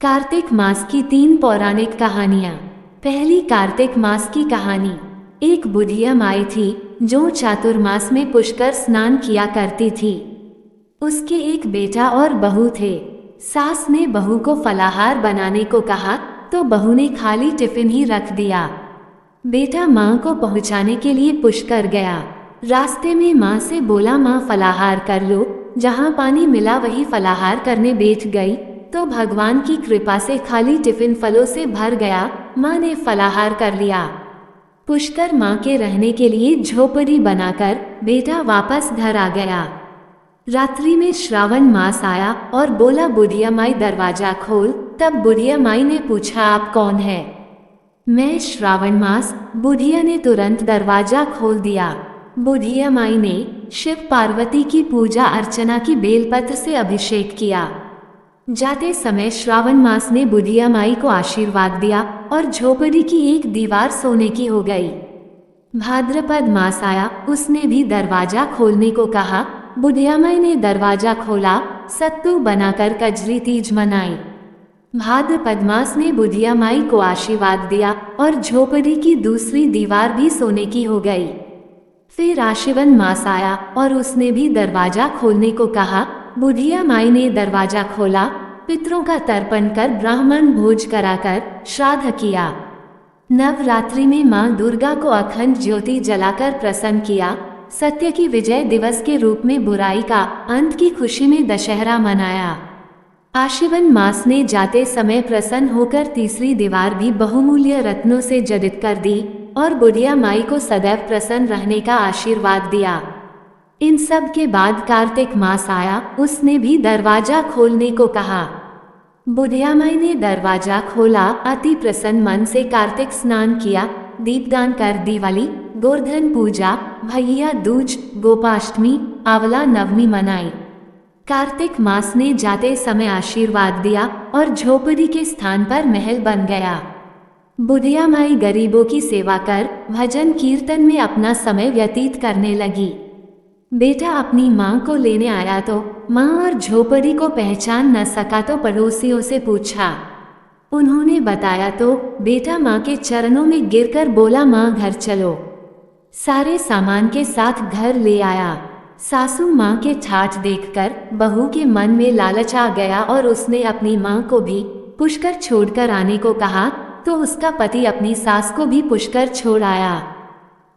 कार्तिक मास की 3 पौराणिक कहानियाँ। पहली कार्तिक मास की कहानी। एक बुढ़िया माई थी जो चातुर्मास में पुष्कर स्नान किया करती थी। उसके एक बेटा और बहू थे। सास ने बहू को फलाहार बनाने को कहा तो बहू ने खाली टिफिन ही रख दिया। बेटा माँ को पहुँचाने के लिए पुष्कर गया। रास्ते में माँ से बोला, माँ फलाहार कर लो। जहाँ पानी मिला वही फलाहार करने बैठ गई तो भगवान की कृपा से खाली टिफिन फलों से भर गया। माँ ने फलाहार कर लिया। पुष्कर माँ के रहने के लिए झोपड़ी बनाकर बेटा वापस घर आ गया। रात्रि में श्रावण मास आया और बोला, बुढ़िया माई दरवाजा खोल। तब बुढ़िया माई ने पूछा, आप कौन है? मैं श्रावण मास। बुढ़िया ने तुरंत दरवाजा खोल दिया। बुढ़िया माई ने शिव पार्वती की पूजा अर्चना की बेलपत्र से अभिषेक किया। जाते समय श्रावण मास ने बुढ़िया माई को आशीर्वाद दिया और झोपड़ी की एक दीवार सोने की हो गई। भाद्रपद मास आया, उसने भी दरवाजा खोलने को कहा। बुढ़िया माई ने दरवाजा खोला, सत्तू बनाकर कजरी तीज मनाई। भाद्रपद मास ने बुढ़िया माई को आशीर्वाद दिया और झोपड़ी की दूसरी दीवार भी सोने की हो गई। फिर आश्विन मास आया और उसने भी दरवाजा खोलने को कहा। बुढ़िया माई ने दरवाजा खोला, पितरों का तर्पण कर ब्राह्मण भोज कराकर श्राद्ध किया। नवरात्रि में मां दुर्गा को अखंड ज्योति जलाकर प्रसन्न किया। सत्य की विजय दिवस के रूप में बुराई का अंत की खुशी में दशहरा मनाया। आश्विन मास ने जाते समय प्रसन्न होकर तीसरी दीवार भी बहुमूल्य रत्नों से जडित कर दी और बुढ़िया माई को सदैव प्रसन्न रहने का आशीर्वाद दिया। इन सब के बाद कार्तिक मास आया, उसने भी दरवाजा खोलने को कहा। बुढ़िया माई ने दरवाजा खोला, अति प्रसन्न मन से कार्तिक स्नान किया, दीपदान कर दिवाली, गोवर्धन पूजा, भैया दूज, गोपाष्टमी, आंवला नवमी मनाई। कार्तिक मास ने जाते समय आशीर्वाद दिया और झोपड़ी के स्थान पर महल बन गया। बुढ़िया माई गरीबों की सेवा कर भजन कीर्तन में अपना समय व्यतीत करने लगी। बेटा अपनी माँ को लेने आया तो माँ और झोपड़ी को पहचान न सका तो पड़ोसियों से पूछा। उन्होंने बताया तो बेटा माँ के चरणों में गिरकर बोला, माँ घर चलो। सारे सामान के साथ घर ले आया। सासू माँ के ठाठ देखकर बहू के मन में लालच आ गया और उसने अपनी माँ को भी पुष्कर छोड़कर आने को कहा तो उसका पति अपनी सास को भी पुष्कर छोड़ आया।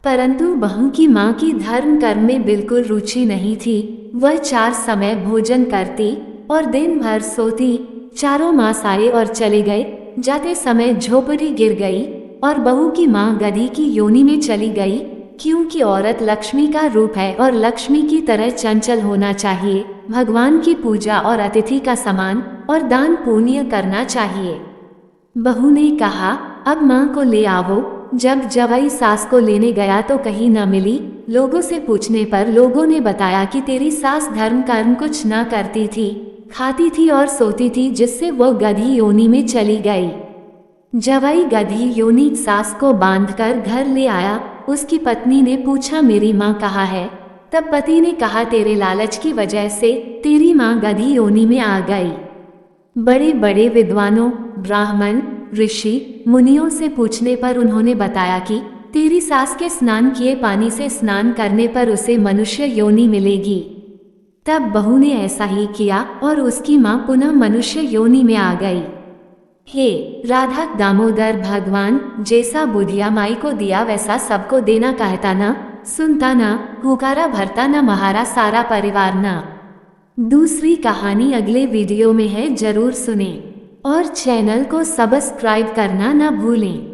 परंतु बहू की माँ की धर्म कर्म में बिल्कुल रुचि नहीं थी। वह 4 समय भोजन करती और दिन भर सोती। चारों मास आए और चले गए। जाते समय झोपड़ी गिर गई और बहू की माँ गधी की योनि में चली गई, क्योंकि औरत लक्ष्मी का रूप है और लक्ष्मी की तरह चंचल होना चाहिए। भगवान की पूजा और अतिथि का सम्मान और दान पुण्य करना चाहिए। बहू ने कहा, अब माँ को ले आवो। जब जवाई सास को लेने गया तो कहीं न मिली। लोगों से पूछने पर लोगों ने बताया कि तेरी सास धर्म कर्म कुछ न करती थी, खाती थी और सोती थी, जिससे वो गधी योनि में चली गई। जवाई गधी योनि सास को बांधकर घर ले आया। उसकी पत्नी ने पूछा, मेरी माँ कहाँ है? तब पति ने कहा, तेरे लालच की वजह से तेरी माँ गधी योनि में आ गई। बड़े बड़े विद्वानों, ब्राह्मण, ऋषि, मुनियों से पूछने पर उन्होंने बताया कि तेरी सास के स्नान किए पानी से स्नान करने पर उसे मनुष्य योनि मिलेगी। तब बहू ने ऐसा ही किया और उसकी माँ पुनः मनुष्य योनि में आ गई। हे राधा दामोदर भगवान, जैसा बुढ़िया माई को दिया वैसा सबको देना, कहता ना, सुनता ना, हुकारा भरता ना महारा सारा परिवार ना। दूसरी कहानी अगले वीडियो में है, जरूर सुनें और चैनल को सब्सक्राइब करना न भूलें।